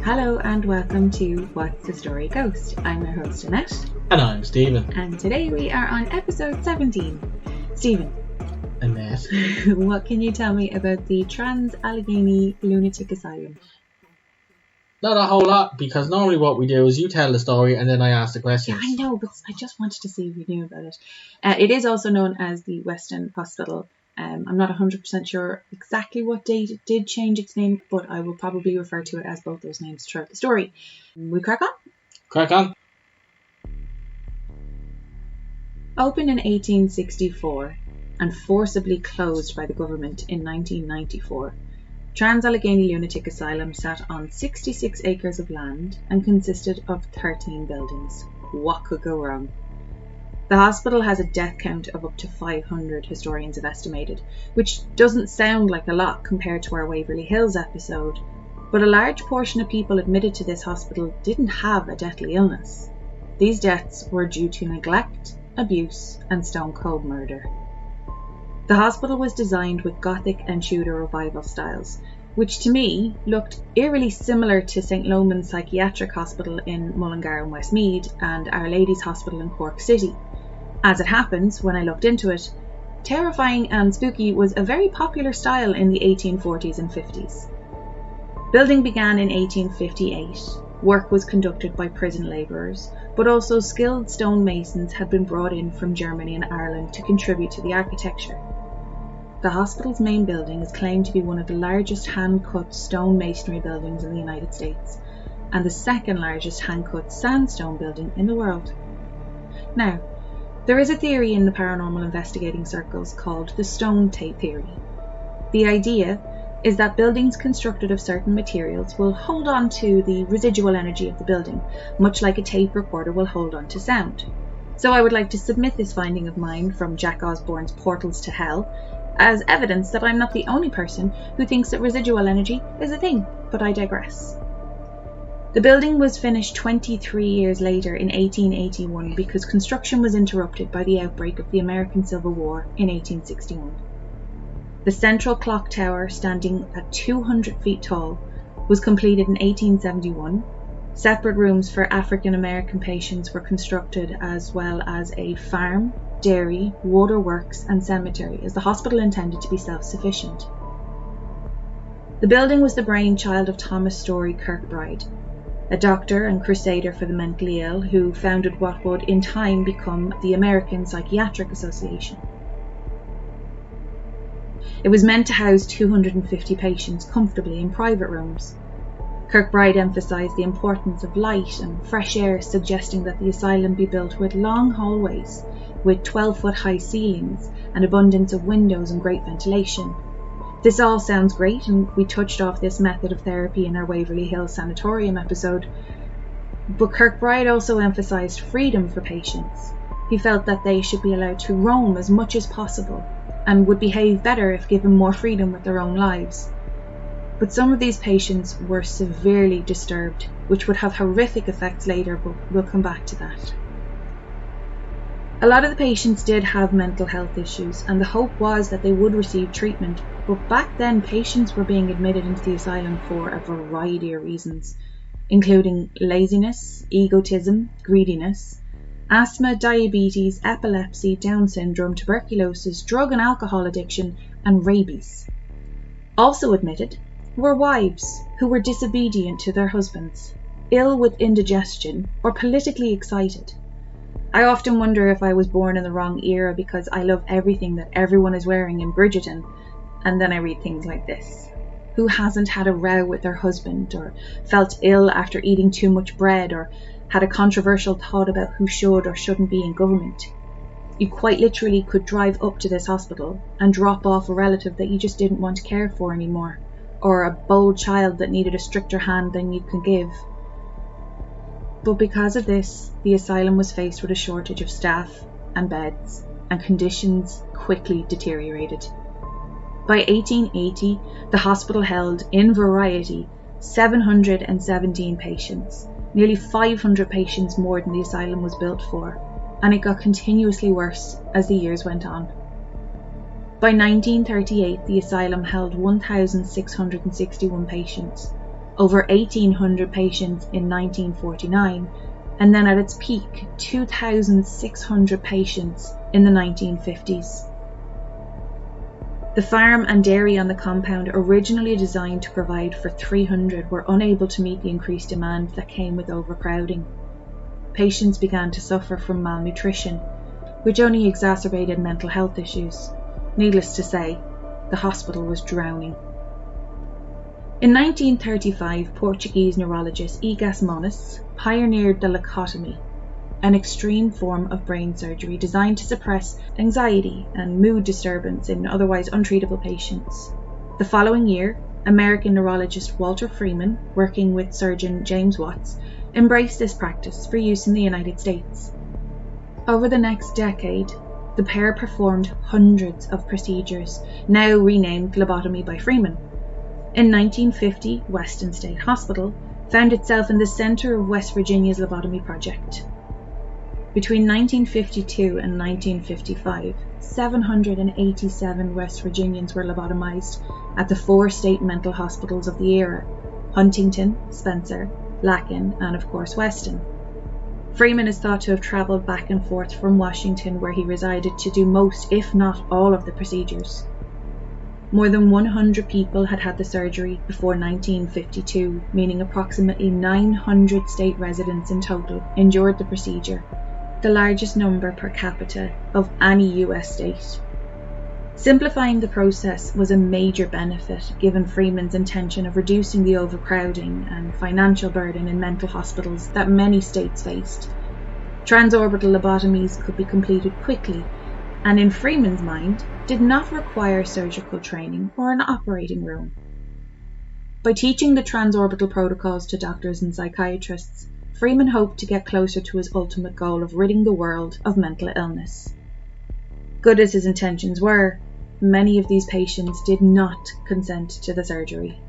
Hello and welcome to What's the Story Ghost. I'm your host Annette. And I'm Steven. And today we are on episode 17. Steven. Annette. What can you tell me about the Trans Allegheny Lunatic Asylum? Not a whole lot, because normally what we do is you tell the story and then I ask the questions. Yeah, I know, but I just wanted to see if you knew about it. It is also known as the West End Hospital. I'm not 100% sure exactly what date it did change its name, but I will probably refer to it as both those names throughout the story. We crack on? Crack on. Opened in 1864 and forcibly closed by the government in 1994, Trans Allegheny Lunatic Asylum sat on 66 acres of land and consisted of 13 buildings. What could go wrong? The hospital has a death count of up to 500, historians have estimated, which doesn't sound like a lot compared to our Waverly Hills episode, but a large portion of people admitted to this hospital didn't have a deadly illness. These deaths were due to neglect, abuse, and stone cold murder. The hospital was designed with Gothic and Tudor revival styles, which to me looked eerily similar to St Loman's Psychiatric Hospital in Mullingar and Westmeath and Our Lady's Hospital in Cork City. As it happens, when I looked into it, terrifying and spooky was a very popular style in the 1840s and 50s. Building began in 1858. Work was conducted by prison labourers, but also skilled stonemasons had been brought in from Germany and Ireland to contribute to the architecture. The hospital's main building is claimed to be one of the largest hand-cut stone masonry buildings in the United States, and the second largest hand-cut sandstone building in the world. Now, there is a theory in the paranormal investigating circles called the stone tape theory. The idea is that buildings constructed of certain materials will hold on to the residual energy of the building, much like a tape recorder will hold on to sound. So I would like to submit this finding of mine from Jack Osborne's Portals to Hell as evidence that I'm not the only person who thinks that residual energy is a thing, but I digress. The building was finished 23 years later in 1881 because construction was interrupted by the outbreak of the American Civil War in 1861. The central clock tower, standing at 200 feet tall, was completed in 1871. Separate rooms for African American patients were constructed, as well as a farm, dairy, waterworks and cemetery, as the hospital intended to be self-sufficient. The building was the brainchild of Thomas Story Kirkbride, a doctor and crusader for the mentally ill who founded what would in time become the American Psychiatric Association. It was meant to house 250 patients comfortably in private rooms. Kirkbride emphasised the importance of light and fresh air, suggesting that the asylum be built with long hallways, with 12-foot high ceilings, an abundance of windows and great ventilation. This all sounds great, and we touched off this method of therapy in our Waverly Hills Sanatorium episode. But Kirkbride also emphasised freedom for patients. He felt that they should be allowed to roam as much as possible, and would behave better if given more freedom with their own lives. But some of these patients were severely disturbed, which would have horrific effects later, but we'll come back to that. A lot of the patients did have mental health issues, and the hope was that they would receive treatment, but back then patients were being admitted into the asylum for a variety of reasons, including laziness, egotism, greediness, asthma, diabetes, epilepsy, Down syndrome, tuberculosis, drug and alcohol addiction, and rabies. Also admitted were wives who were disobedient to their husbands, ill with indigestion, or politically excited. I often wonder if I was born in the wrong era because I love everything that everyone is wearing in Bridgerton, and then I read things like this. Who hasn't had a row with their husband, or felt ill after eating too much bread, or had a controversial thought about who should or shouldn't be in government? You quite literally could drive up to this hospital and drop off a relative that you just didn't want to care for anymore, or a bold child that needed a stricter hand than you could give. But because of this, the asylum was faced with a shortage of staff and beds, and conditions quickly deteriorated. By 1880, the hospital held, in variety, 717 patients, nearly 500 patients more than the asylum was built for, and it got continuously worse as the years went on. By 1938, the asylum held 1,661 patients, over 1,800 patients in 1949, and then at its peak, 2,600 patients in the 1950s. The farm and dairy on the compound, originally designed to provide for 300, were unable to meet the increased demand that came with overcrowding. Patients began to suffer from malnutrition, which only exacerbated mental health issues. Needless to say, the hospital was drowning. In 1935, Portuguese neurologist Egas Moniz pioneered the Locotomy, an extreme form of brain surgery designed to suppress anxiety and mood disturbance in otherwise untreatable patients. The following year, American neurologist Walter Freeman, working with surgeon James Watts, embraced this practice for use in the United States. Over the next decade, the pair performed hundreds of procedures, now renamed lobotomy by Freeman. In 1950, Weston State Hospital found itself in the center of West Virginia's lobotomy project. Between 1952 and 1955, 787 West Virginians were lobotomized at the 4 state mental hospitals of the era: Huntington, Spencer, Lakin, and of course Weston. Freeman is thought to have travelled back and forth from Washington, where he resided, to do most, if not all, of the procedures. More than 100 people had had the surgery before 1952, meaning approximately 900 state residents in total endured the procedure, the largest number per capita of any US state. Simplifying the process was a major benefit, given Freeman's intention of reducing the overcrowding and financial burden in mental hospitals that many states faced. Transorbital lobotomies could be completed quickly, and in Freeman's mind, did not require surgical training or an operating room. By teaching the transorbital protocols to doctors and psychiatrists, Freeman hoped to get closer to his ultimate goal of ridding the world of mental illness. Good as his intentions were, many of these patients did not consent to the surgery.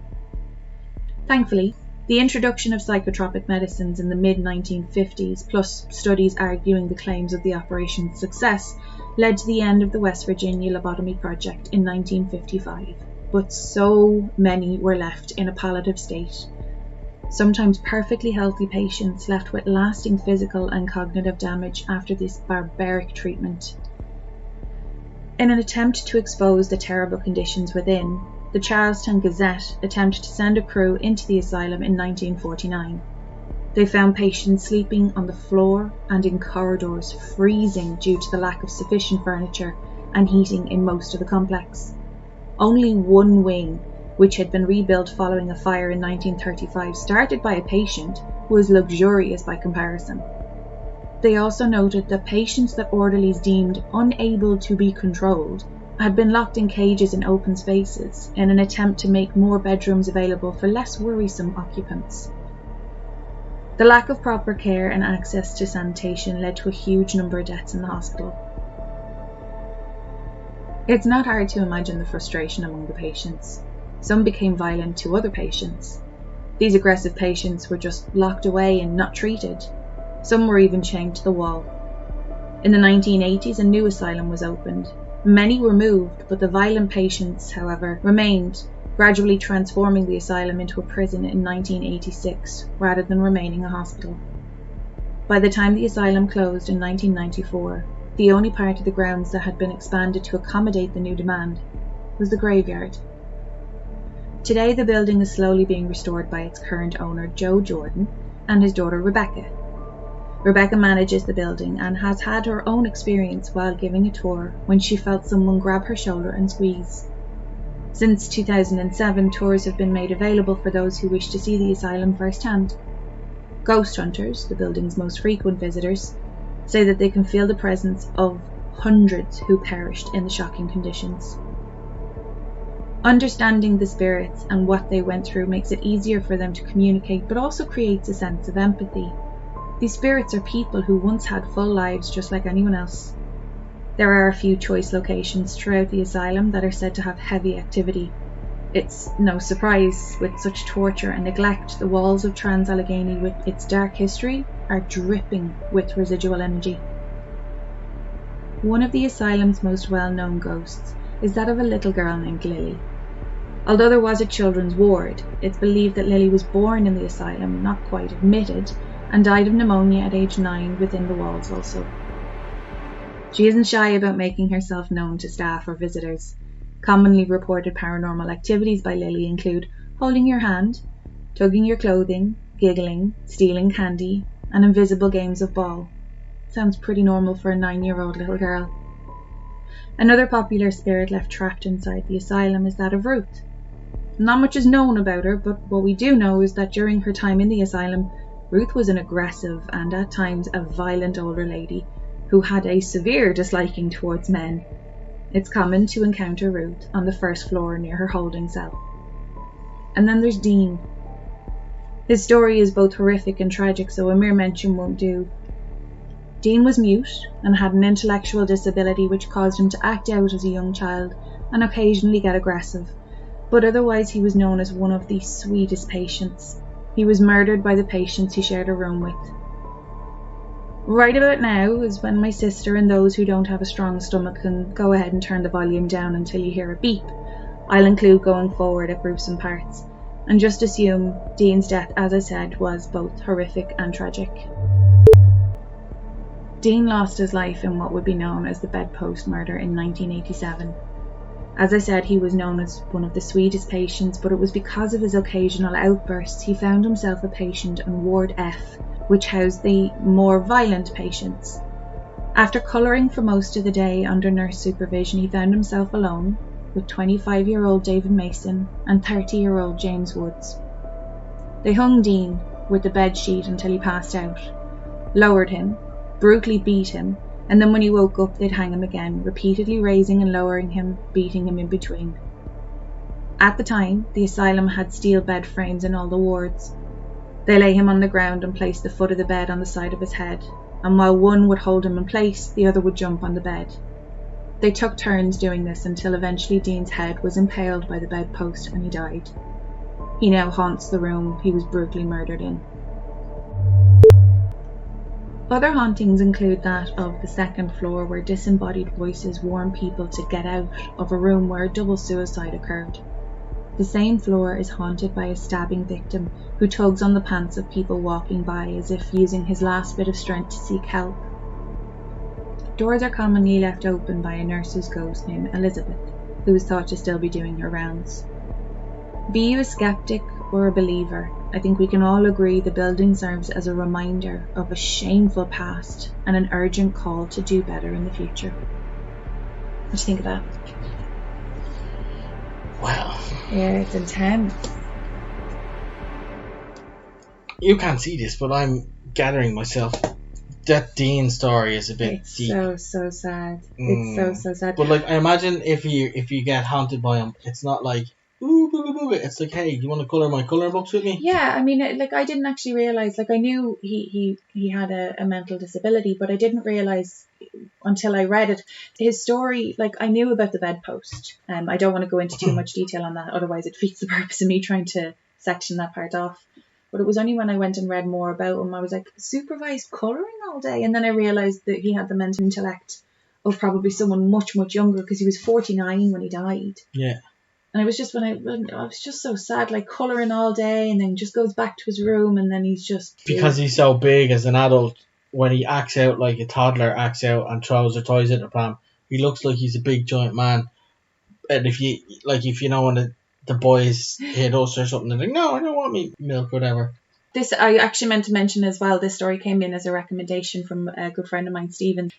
Thankfully, the introduction of psychotropic medicines in the mid-1950s, plus studies arguing the claims of the operation's success, led to the end of the West Virginia lobotomy project in 1955. But so many were left in a palliative state. Sometimes perfectly healthy patients left with lasting physical and cognitive damage after this barbaric treatment. In an attempt to expose the terrible conditions within, the Charlestown Gazette attempted to send a crew into the asylum in 1949. They found patients sleeping on the floor and in corridors, freezing due to the lack of sufficient furniture and heating in most of the complex. Only one wing, which had been rebuilt following a fire in 1935 started by a patient, was luxurious by comparison. They also noted that patients that orderlies deemed unable to be controlled had been locked in cages in open spaces in an attempt to make more bedrooms available for less worrisome occupants. The lack of proper care and access to sanitation led to a huge number of deaths in the hospital. It's not hard to imagine the frustration among the patients. Some became violent to other patients. These aggressive patients were just locked away and not treated. Some were even chained to the wall. In the 1980s, a new asylum was opened. Many were moved, but the violent patients, however, remained, gradually transforming the asylum into a prison in 1986, rather than remaining a hospital. By the time the asylum closed in 1994, the only part of the grounds that had been expanded to accommodate the new demand was the graveyard. Today, the building is slowly being restored by its current owner, Joe Jordan, and his daughter, Rebecca. Rebecca manages the building and has had her own experience while giving a tour when she felt someone grab her shoulder and squeeze. Since 2007, tours have been made available for those who wish to see the asylum firsthand. Ghost hunters, the building's most frequent visitors, say that they can feel the presence of hundreds who perished in the shocking conditions. Understanding the spirits and what they went through makes it easier for them to communicate, but also creates a sense of empathy. These spirits are people who once had full lives just like anyone else. There are a few choice locations throughout the asylum that are said to have heavy activity. It's no surprise, with such torture and neglect, the walls of Trans Allegheny, with its dark history, are dripping with residual energy. One of the asylum's most well-known ghosts is that of a little girl named Lily. Although there was a children's ward, it's believed that Lily was born in the asylum, not quite admitted, and died of pneumonia at age 9 within the walls also. She isn't shy about making herself known to staff or visitors. Commonly reported paranormal activities by Lily include holding your hand, tugging your clothing, giggling, stealing candy, and invisible games of ball. Sounds pretty normal for a 9-year-old little girl. Another popular spirit left trapped inside the asylum is that of Ruth. Not much is known about her, but what we do know is that during her time in the asylum, Ruth was an aggressive and at times a violent older lady who had a severe disliking towards men. It's common to encounter Ruth on the first floor near her holding cell. And then there's Dean. His story is both horrific and tragic, so a mere mention won't do. Dean was mute and had an intellectual disability which caused him to act out as a young child and occasionally get aggressive, but otherwise he was known as one of the sweetest patients. He was murdered by the patients he shared a room with. Right about now is when my sister and those who don't have a strong stomach can go ahead and turn the volume down until you hear a beep. I'll include going forward at gruesome parts, and just assume Dean's death, as I said, was both horrific and tragic. Dean lost his life in what would be known as the Bedpost Murder in 1987. As I said, he was known as one of the sweetest patients, but it was because of his occasional outbursts he found himself a patient in Ward F, which housed the more violent patients. After colouring for most of the day under nurse supervision, he found himself alone with 25-year-old David Mason and 30-year-old James Woods. They hung Dean with the bed sheet until he passed out, lowered him, brutally beat him, and then when he woke up they'd hang him again, repeatedly raising and lowering him, beating him in between. At the time, the asylum had steel bed frames in all the wards. They lay him on the ground and placed the foot of the bed on the side of his head, and while one would hold him in place, the other would jump on the bed. They took turns doing this until eventually Dean's head was impaled by the bedpost and he died. He now haunts the room he was brutally murdered in. Other hauntings include that of the second floor, where disembodied voices warn people to get out of a room where a double suicide occurred. The same floor is haunted by a stabbing victim who tugs on the pants of people walking by as if using his last bit of strength to seek help. Doors are commonly left open by a nurse's ghost named Elizabeth, who is thought to still be doing her rounds. Be you a skeptic or a believer, I think we can all agree the building serves as a reminder of a shameful past and an urgent call to do better in the future. What do you think of that? Wow. Yeah, it's intense. You can't see this, but I'm gathering myself. That Dean story is a bit It's deep. so sad. It's so sad. But like, I imagine if you get haunted by him, it's not like ooh, boo, boo, boo. It's like, hey, do you want to colour my colouring books with me? Yeah, I mean, I didn't actually realise. I knew he had a mental disability, but I didn't realise until I read it. His story, I knew about the bedpost. I don't want to go into too much detail on that, otherwise it defeats the purpose of me trying to section that part off. But it was only when I went and read more about him, I was like, supervised colouring all day? And then I realised that he had the mental intellect of probably someone much, much younger, because he was 49 when he died. Yeah. And it was just when I was just so sad, colouring all day, and then just goes back to his room, and then he's just... Because he's so big as an adult, when he acts out like a toddler acts out and throws their toys at the pram, he looks like he's a big giant man. And if you know when the boys hit us or something, they're like, no, I don't want me milk, whatever. This, I actually meant to mention as well, this story came in as a recommendation from a good friend of mine, Steven.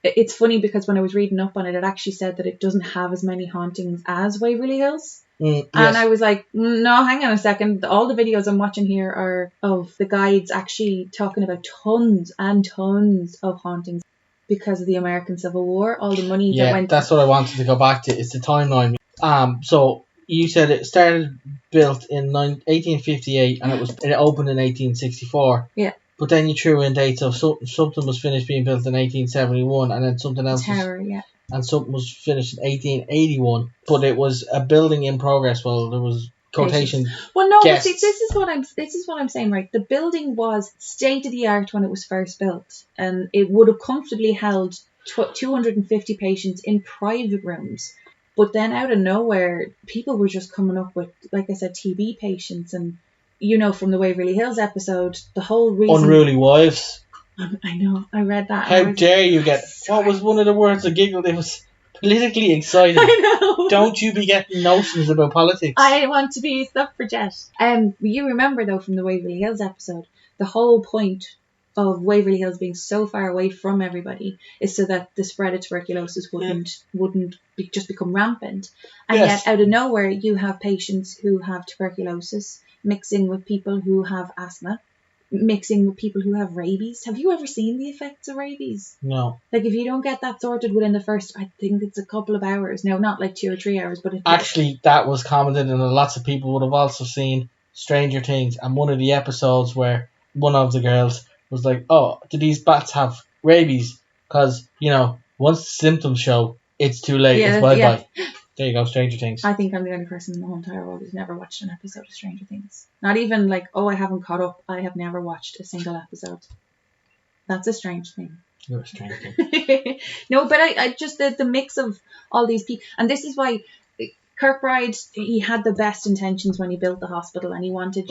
It's funny because when I was reading up on it, it actually said that it doesn't have as many hauntings as Waverly Hills. Yes. And I was like, no, hang on a second. All the videos I'm watching here are of the guides actually talking about tons and tons of hauntings because of the American Civil War. All the money that went... that's what I wanted to go back to. It's the timeline. So you said it started built in 1858 and it opened in 1864. Yeah. But then you threw in dates of something was finished being built in 1871 and then something else. Tower, yeah. And something was finished in 1881. But it was a building in progress. Well, there was quotation. Well, no, guests. but see, this is what I'm saying, right? The building was state of the art when it was first built, and it would have comfortably held 250 patients in private rooms. But then out of nowhere, people were just coming up with, like I said, TB patients. And, from the Waverly Hills episode, the whole reason... Unruly wives. I know, I read that. How dare you get... What was one of the words I giggled? It was politically excited. I know. Don't you be getting notions about politics. I want to be a suffragette. You remember, though, from the Waverly Hills episode, the whole point of Waverly Hills being so far away from everybody is so that the spread of tuberculosis wouldn't just become rampant. And Yes. yet, out of nowhere, you have patients who have tuberculosis mixing with people who have asthma, mixing with people who have rabies. Have you ever seen the effects of rabies? No. Like, if you don't get that sorted within the first, I think it's a couple of hours. No, not like 2 or 3 hours, but... Actually, that was commented, and lots of people would have also seen Stranger Things, and one of the episodes where one of the girls was like, oh, do these bats have rabies? Because, once the symptoms show, it's too late. Yeah, it's bye-bye. yeah. There you go, Stranger Things. I think I'm the only person in the whole entire world who's never watched an episode of Stranger Things. Not even like, I haven't caught up. I have never watched a single episode. That's a strange thing. You're a strange thing. No, but I just, the mix of all these people, and this is why Kirkbride, he had the best intentions when he built the hospital, and he wanted,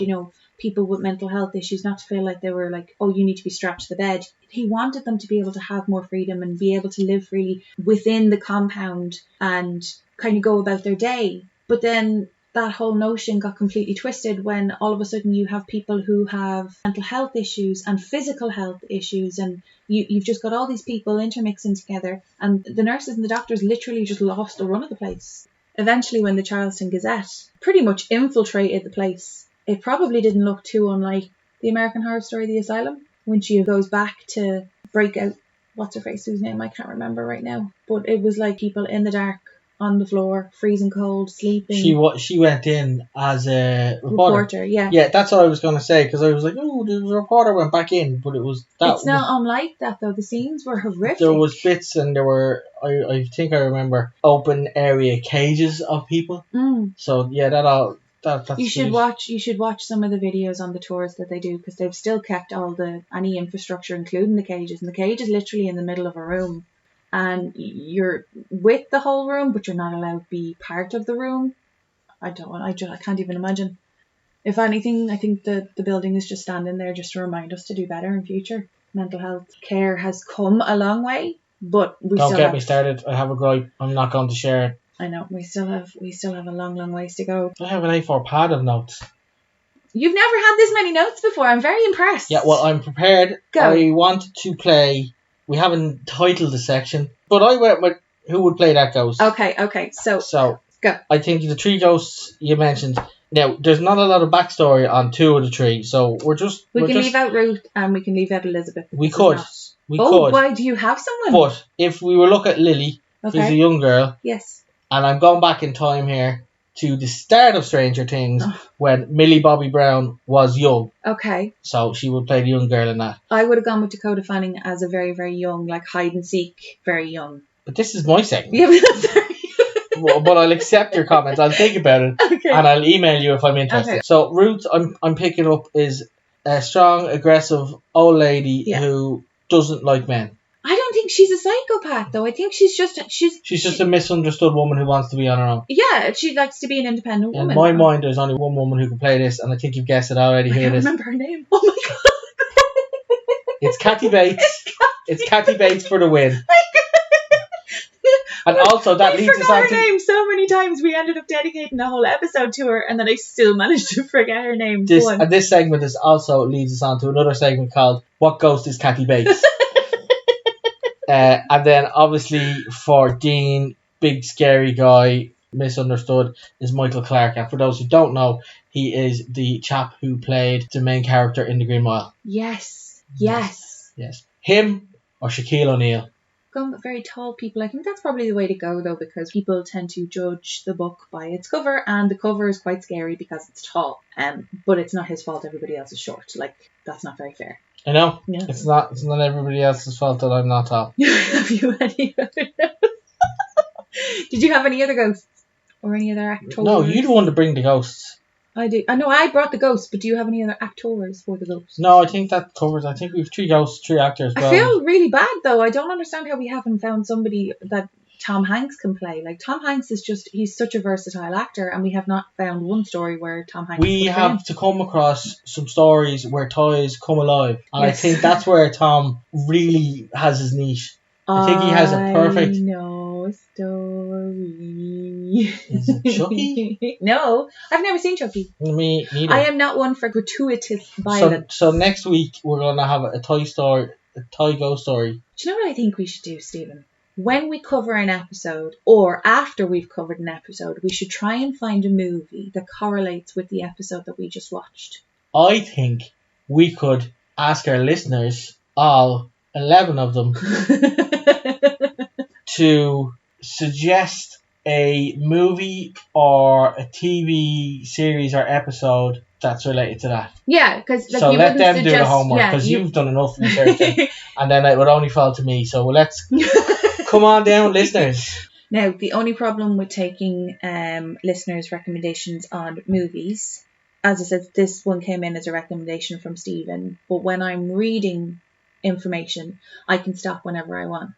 people with mental health issues not to feel like they were like, oh, you need to be strapped to the bed. He wanted them to be able to have more freedom and be able to live freely within the compound and kind of go about their day. But then that whole notion got completely twisted when all of a sudden you have people who have mental health issues and physical health issues, and you've just got all these people intermixing together, and the nurses and the doctors literally just lost the run of the place. Eventually, when the Charleston Gazette pretty much infiltrated the place, it probably didn't look too unlike the American Horror Story, The Asylum, when she goes back to break out, what's her face, whose name I can't remember right now, but it was like people in the dark, on the floor, freezing cold, sleeping. She went in as a reporter. Yeah. Yeah, that's what I was going to say, because I was like, oh, the reporter went back in, but it was that. It's not unlike that, though. The scenes were horrific. There was bits, and there were, I think I remember, open area cages of people. So yeah, that's you should watch some of the videos on the tours that they do, because they've still kept any infrastructure, including the cages, and the cage is literally in the middle of a room. And you're with the whole room, but you're not allowed to be part of the room. I can't even imagine. If anything, I think the building is just standing there just to remind us to do better in future. Mental health care has come a long way, but don't get me started. I have a gripe. I'm not going to share it. I know we still have a long ways to go. I have an A4 pad of notes. You've never had this many notes before. I'm very impressed. Yeah, well, I'm prepared. Go. I wanted to play. We haven't titled the section, but I went with who would play that ghost. Okay. So go. I think the 3 ghosts you mentioned. Now, there's not a lot of backstory on 2 of the 3, so we can leave out Ruth and we can leave out Elizabeth. We could. Why do you have someone? But if we were looking at Lily, who's a young girl. Yes. And I'm going back in time here to the start of Stranger Things when Millie Bobby Brown was young. Okay. So she would play the young girl in that. I would have gone with Dakota Fanning as a very, very young, like hide and seek, very young. But this is my segment. Yeah, but that's very... But I'll accept your comments. I'll think about it. Okay. And I'll email you if I'm interested. Okay. So Ruth, I'm picking up is a strong, aggressive old lady who doesn't like men. I don't think she's a psychopath, though. I think she's just a misunderstood woman who wants to be on her own. Yeah, she likes to be an independent woman. In my mind, there's only one woman who can play this, and I think you've guessed it already. I can't remember her name. Oh my god! It's Kathy Bates. It's Kathy Bates for the win. And also that leads us on to... her name so many times. We ended up dedicating a whole episode to her, and then I still managed to forget her name. This segment also leads us on to another segment called "What Ghost is Kathy Bates?" And then obviously for Dean, big scary guy, misunderstood, is Michael Clarke. And for those who don't know, he is the chap who played the main character in The Green Mile. Yes. Him or Shaquille O'Neal. Going with very tall people. I think that's probably the way to go, though, because people tend to judge the book by its cover, and the cover is quite scary because it's tall. But it's not his fault everybody else is short. Like, that's not very fair. I know. Yeah. It's not everybody else's fault that I'm not tall. Have you any other ghosts? Did you have any other ghosts? Or any other actors? No, you're the one to bring the ghosts. I do. I know I brought the ghosts, but do you have any other actors for the ghosts? No, I think that covers. I think we have 3 ghosts, 3 actors. I feel really bad, though. I don't understand how we haven't found somebody that Tom Hanks can play. Like, Tom Hanks is he's such a versatile actor, and we have not found one story where Tom Hanks We would have have to come across some stories where toys come alive. And I think that's where Tom really has his niche. I think he has a perfect... I know a story. Is it Chucky? No, I've never seen Chucky. Me neither. I am not one for gratuitous violence. So next week we're going to have a toy ghost story. Do you know what I think we should do, Stephen? When we cover an episode, or after we've covered an episode, we should try and find a movie that correlates with the episode that we just watched. I think we could ask our listeners, all 11 of them, to suggest a movie or a TV series or episode that's related to that. Yeah, because so let them do the homework, because you've done enough research, and then it would only fall to me. So let's come on down, listeners. Now, the only problem with taking listeners' recommendations on movies, as I said, this one came in as a recommendation from Steven, but when I'm reading information, I can stop whenever I want.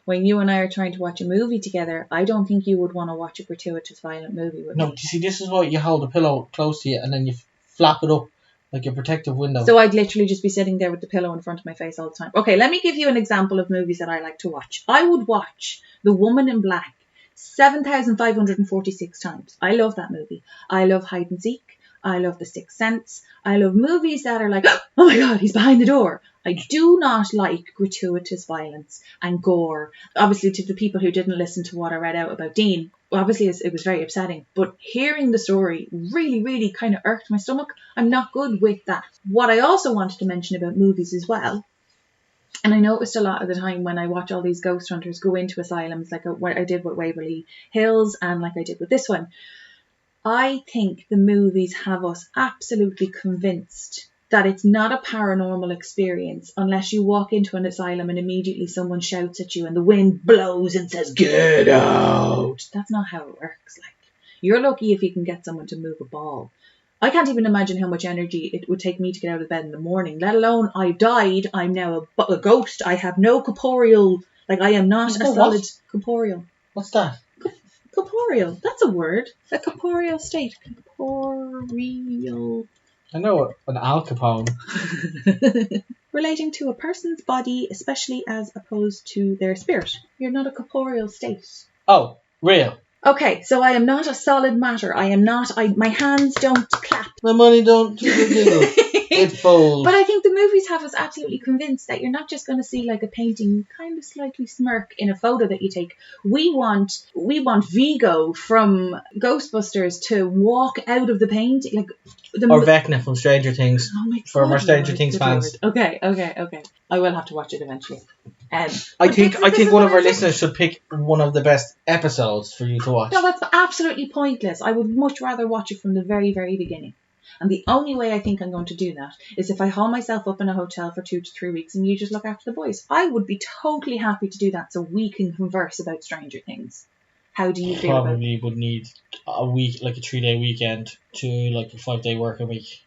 When you and I are trying to watch a movie together, I don't think you would want to watch a gratuitous violent movie with me. No, you see, this is why you hold a pillow close to you and then you flap it up like a protective window. So I'd literally just be sitting there with the pillow in front of my face all the time. Okay, let me give you an example of movies that I like to watch. I would watch The Woman in Black 7,546 times. I love that movie. I love Hide and Seek. I love The Sixth Sense. I love movies that are like, oh my God, he's behind the door. I do not like gratuitous violence and gore. Obviously, to the people who didn't listen to what I read out about Dean, obviously it was very upsetting. But hearing the story really, really kind of irked my stomach. I'm not good with that. What I also wanted to mention about movies as well, and I noticed a lot of the time when I watch all these ghost hunters go into asylums, like what I did with Waverly Hills and like I did with this one, I think the movies have us absolutely convinced that it's not a paranormal experience unless you walk into an asylum and immediately someone shouts at you and the wind blows and says, "Get out!" That's not how it works. Like, you're lucky if you can get someone to move a ball. I can't even imagine how much energy it would take me to get out of bed in the morning, let alone I died, I'm now a ghost, I have no corporeal, like I am not a solid corporeal. What's that? Corporeal, that's a word. A corporeal state. Corporeal. I know an Al Capone. Relating to a person's body, especially as opposed to their spirit. You're not a corporeal state. Oh, real. Okay, so I am not a solid matter. I am not, my hands don't clap. My money don't jiggle. It folds. But I think the movies have us absolutely convinced that you're not just going to see like a painting kind of slightly smirk in a photo that you take. We want Vigo from Ghostbusters to walk out of the painting. Or Vecna from Stranger Things. Oh my God, for our Stranger Things fans. Lord. Okay. I will have to watch it eventually. I think one of our listeners should pick one of the best episodes for you to watch. No, that's absolutely pointless. I would much rather watch it from the very, very beginning. And the only way I think I'm going to do that is if I haul myself up in a hotel for 2 to 3 weeks and you just look after the boys. I would be totally happy to do that so we can converse about Stranger Things. How do you feel about it? Probably would need a week, like a 3-day weekend to like a 5-day working week.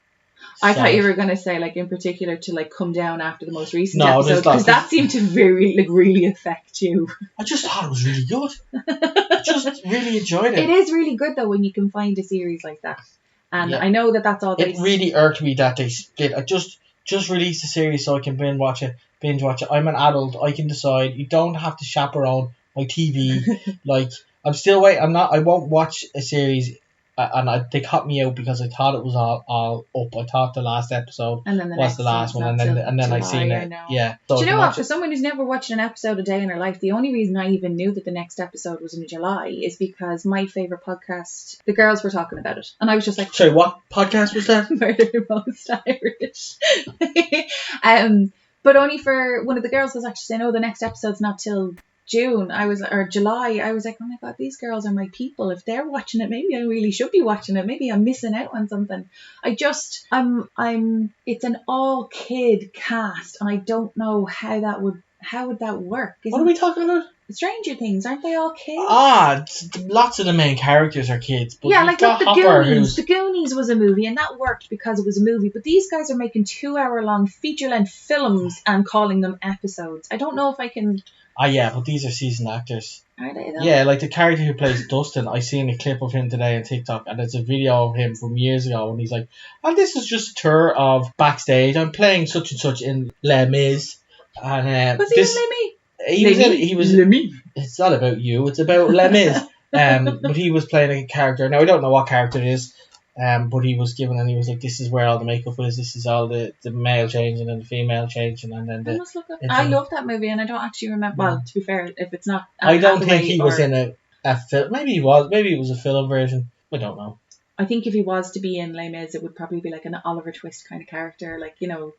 I thought you were going to say, like, in particular to, like, come down after the most recent episode, because that seemed to really affect you. I just thought it was really good. I just really enjoyed it. It is really good, though, when you can find a series like that. And yeah. I know that's all they... It really irked me that they split. I just released the series so I can binge watch it. I'm an adult. I can decide. You don't have to chaperone my TV. Like, I'm still waiting. I won't watch a series... they cut me out because I thought it was all up. I thought the last episode was the last one, and then I seen it. Yeah. So do you know what? For someone who's never watched an episode a day in her life, the only reason I even knew that the next episode was in July is because my favourite podcast, the girls were talking about it, and I was just like, sorry, what podcast was that? Murder Most Irish. But only for one of the girls was actually saying, "Oh, the next episode's not till June." Or July. I was like, oh my God, these girls are my people. If they're watching it, maybe I really should be watching it. Maybe I'm missing out on something. It's an all kid cast, and I don't know how would that work. What are we talking about? Stranger Things, aren't they all kids? Lots of the main characters are kids. But yeah, like the Goonies. The Goonies was a movie, and that worked because it was a movie. But these guys are making 2-hour-long feature-length films and calling them episodes. I don't know if I can Yeah, but these are seasoned actors. Are they though? Yeah, like the character who plays Dustin, I seen a clip of him today on TikTok, and it's a video of him from years ago, and he's like, "And this is just a tour of backstage. I'm playing such and such in Les Mis." And Was he in Les Mis? he was. It's not about you. It's about Les Mis. But he was playing a character. Now I don't know what character it is. But he was given, and he was like, "This is where all the makeup is. This is all the male changing and the female changing, and then the." I love that movie, and I don't actually remember. Well, to be fair, if it's not, I don't think he was in a film. Maybe he was. Maybe it was a film version. I don't know. I think if he was to be in Les Mis, it would probably be like an Oliver Twist kind of character, like, you know,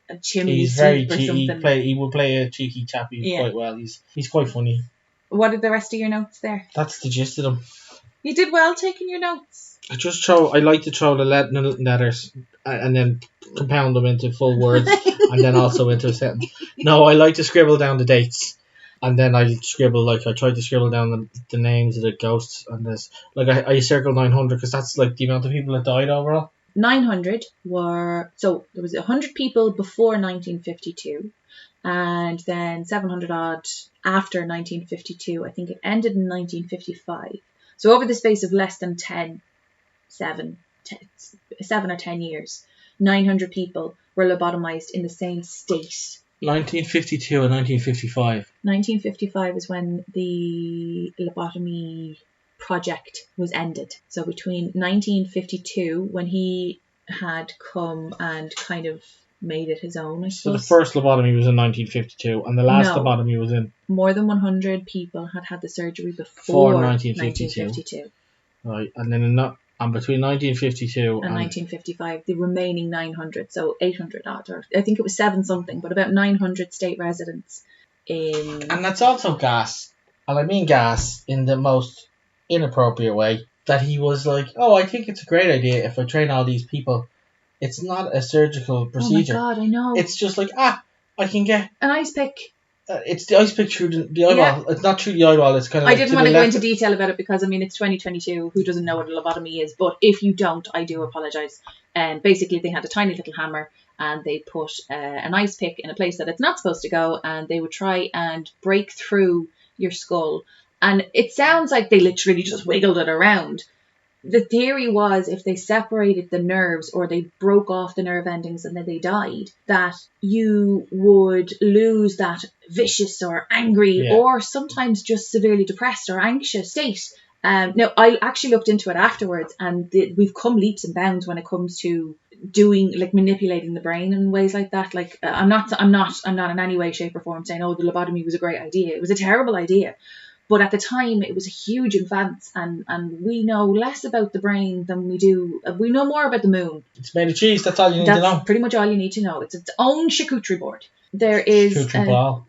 a chimney He's sweep very or cheeky. something. He will play a cheeky chappy quite well. He's quite funny. What are the rest of your notes there? That's the gist of them. You did well taking your notes. I like to throw the letters and then compound them into full words and then also into a sentence. No, I like to scribble down the dates, and then I tried to scribble down the names of the ghosts, and there's like I circled 900 because that's like the amount of people that died overall. 900 were, so there was 100 people before 1952, and then 700 odd after 1952. I think it ended in 1955. So over the space of less than 7 or 10 years, 900 people were lobotomized in the same state. 1952 and 1955. 1955 is when the lobotomy project was ended. So between 1952, when he had come and kind of made it his own, I suppose. So the first lobotomy was in 1952, and the last lobotomy was in... More than 100 people had the surgery before 1952. Right, and then between 1952 and 1955, the remaining 900, so 800 odd, or I think it was 7 something, but about 900 state residents in... And that's also gas, and I mean gas in the most inappropriate way, that he was like, oh, I think it's a great idea if I train all these people. It's not a surgical procedure. Oh my God, I know. It's just like, I can get... An ice pick. It's the ice pick through the eyeball. Yeah. It's not through the eyeball. It's kind of. I didn't want to go into detail about it because, I mean, it's 2022. Who doesn't know what a lobotomy is? But if you don't, I do apologise. And basically, they had a tiny little hammer and they put an ice pick in a place that it's not supposed to go, and they would try and break through your skull. And it sounds like they literally just wiggled it around. The theory was if they separated the nerves or they broke off the nerve endings and then they died, that you would lose that vicious or angry or sometimes just severely depressed or anxious state. Now, I actually looked into it afterwards, and we've come leaps and bounds when it comes to doing, like, manipulating the brain in ways like that. Like, I'm not in any way, shape or form saying, oh, the lobotomy was a great idea. It was a terrible idea. But at the time, it was a huge advance, and we know less about the brain than we do. We know more about the moon. It's made of cheese. That's all you need to know. That's pretty much all you need to know. It's its own charcuterie board. There is... Charcuterie ball.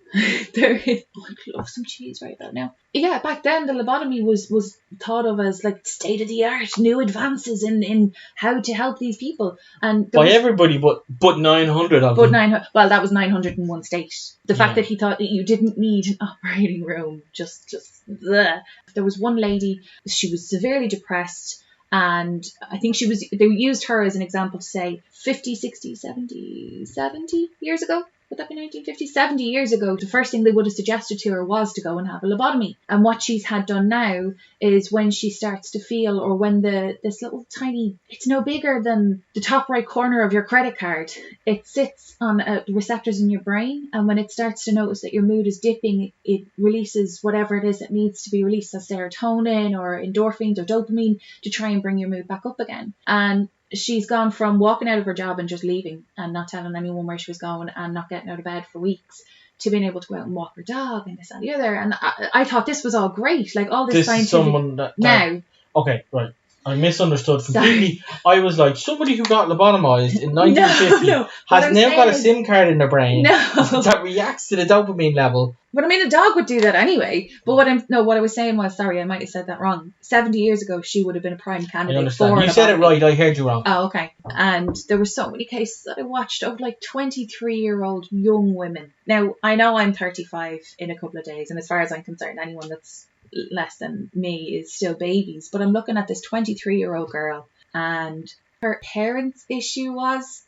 There is... Oh, I love some cheese right about now. Yeah, back then, the lobotomy was thought of as, like, state-of-the-art, new advances in how to help these people. And by everybody, but 900 of them. But 900... Well, that was 901 state. The fact that he thought that you didn't need an operating room, just bleh. There was one lady, she was severely depressed, and I think they used her as an example to say 50, 60, 70 years ago. Would that be 1950? 70 years ago, the first thing they would have suggested to her was to go and have a lobotomy. And what she's had done now is when she starts to feel, or when this little tiny, it's no bigger than the top right corner of your credit card. It sits on receptors in your brain, and when it starts to notice that your mood is dipping, it releases whatever it is that needs to be released, as serotonin or endorphins or dopamine, to try and bring your mood back up again. And she's gone from walking out of her job and just leaving and not telling anyone where she was going and not getting out of bed for weeks, to being able to go out and walk her dog and this and the other. And I thought this was all great, like all this scientific... Someone that now. Okay, right. I misunderstood completely. Sorry. I was like, somebody who got lobotomized in 1950 has now got a SIM card in their brain that reacts to the dopamine level. But I mean, a dog would do that anyway. But what I was saying was, sorry, I might have said that wrong. 70 years ago, she would have been a prime candidate. I understand. You said it right. I heard you wrong. Oh, okay. And there were so many cases that I watched of like 23-year-old young women. Now, I know I'm 35 in a couple of days, and as far as I'm concerned, anyone that's less than me is still babies. But I'm looking at this 23-year-old girl, and her parents' issue was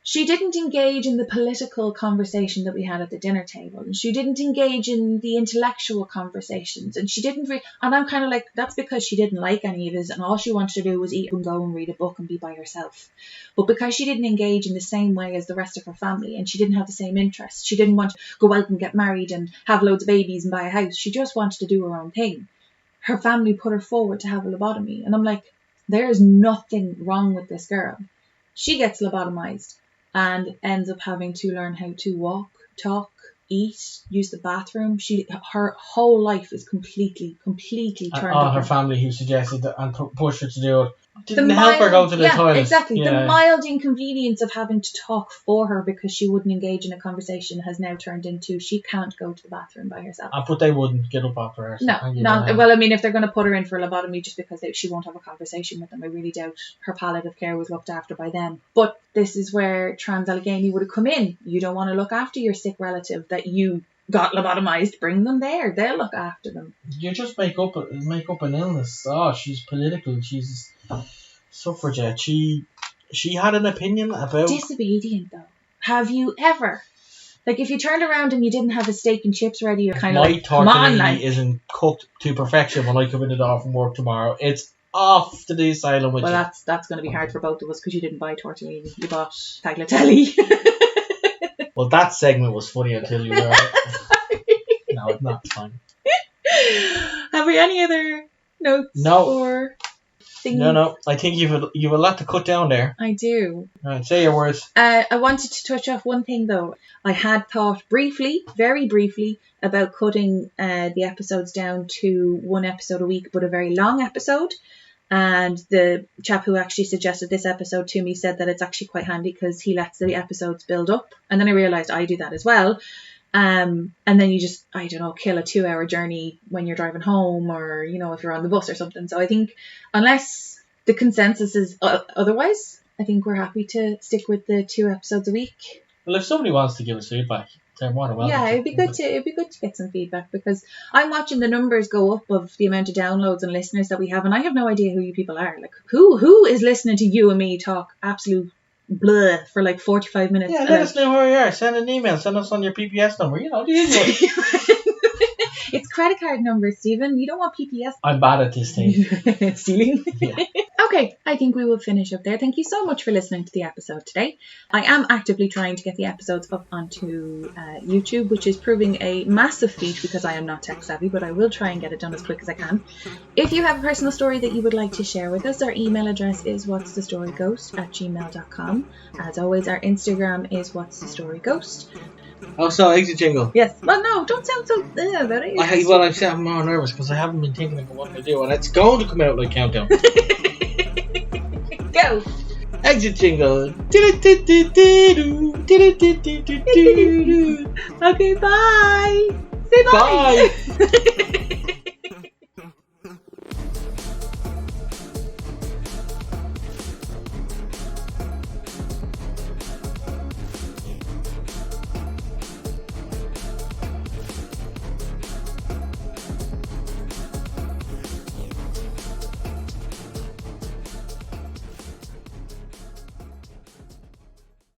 She didn't engage in the political conversation that we had at the dinner table, and she didn't engage in the intellectual conversations, and she didn't and I'm kind of like, that's because she didn't like any of this, and all she wanted to do was eat and go and read a book and be by herself. But because she didn't engage in the same way as the rest of her family, and she didn't have the same interests, she didn't want to go out and get married and have loads of babies and buy a house, she just wanted to do her own thing. Her family put her forward to have a lobotomy, and I'm like, there is nothing wrong with this girl. She gets lobotomized and ends up having to learn how to walk, talk, eat, use the bathroom. Her whole life is completely turned up. Her family who suggested that and pushed her to do it didn't help her go to the toilet. Exactly. Yeah. The mild inconvenience of having to talk for her because she wouldn't engage in a conversation has now turned into she can't go to the bathroom by herself. But they wouldn't get up after her. No. Well, I mean, if they're going to put her in for a lobotomy just because she won't have a conversation with them, I really doubt her palliative care was looked after by them. But this is where Trans Allegheny would have come in. You don't want to look after your sick relative that you got lobotomized, bring them there. They'll look after them. You just make up an illness. Oh, she's political. She's suffragette. She had an opinion about... Disobedient, though. Have you ever... Like, if you turned around and you didn't have a steak and chips ready, you're kind of like, come on, like... isn't cooked to perfection when I come in the door from work tomorrow. It's off to the asylum with you. Well, that's going to be hard for both of us because you didn't buy tortellini. You bought tagliatelle. Well, that segment was funny until you were... No, it's not. It's fine. Have we any other notes? No. Or things? No. I think you've a lot to cut down there. I do. All right, say your words. I wanted to touch off one thing, though. I had thought very briefly, about cutting the episodes down to one episode a week, but a very long episode. And the chap who actually suggested this episode to me said that it's actually quite handy because he lets the episodes build up. And then I realised I do that as well. And then you just, I don't know, kill a 2-hour journey when you're driving home or, if you're on the bus or something. So I think unless the consensus is otherwise, I think we're happy to stick with the 2 episodes a week. Well, if somebody wants to give us feedback, they're more than welcome. Yeah, it'd be good to get some feedback because I'm watching the numbers go up of the amount of downloads and listeners that we have, and I have no idea who you people are. Like, who is listening to you and me talk absolute blah for like 45 minutes? Yeah, let us know who you are. Send an email. Send us on your PPS number. The usual. It's credit card number, Steven. You don't want PPS. I'm bad at this thing. Stealing. Yeah. Okay, I think we will finish up there. Thank you so much for listening to the episode today. I am actively trying to get the episodes up onto YouTube, which is proving a massive feat because I am not tech savvy, but I will try and get it done as quick as I can. If you have a personal story that you would like to share with us, our email address is whatsthestoryghost@gmail.com. As always, our Instagram is whatsthestoryghost. Oh, so exit jingle. Yes. Well, no, don't sound so about it. I'm more nervous because I haven't been thinking about what to do, and it's going to come out like countdown. Go. Exit jingle. Okay, bye. Say bye. Bye.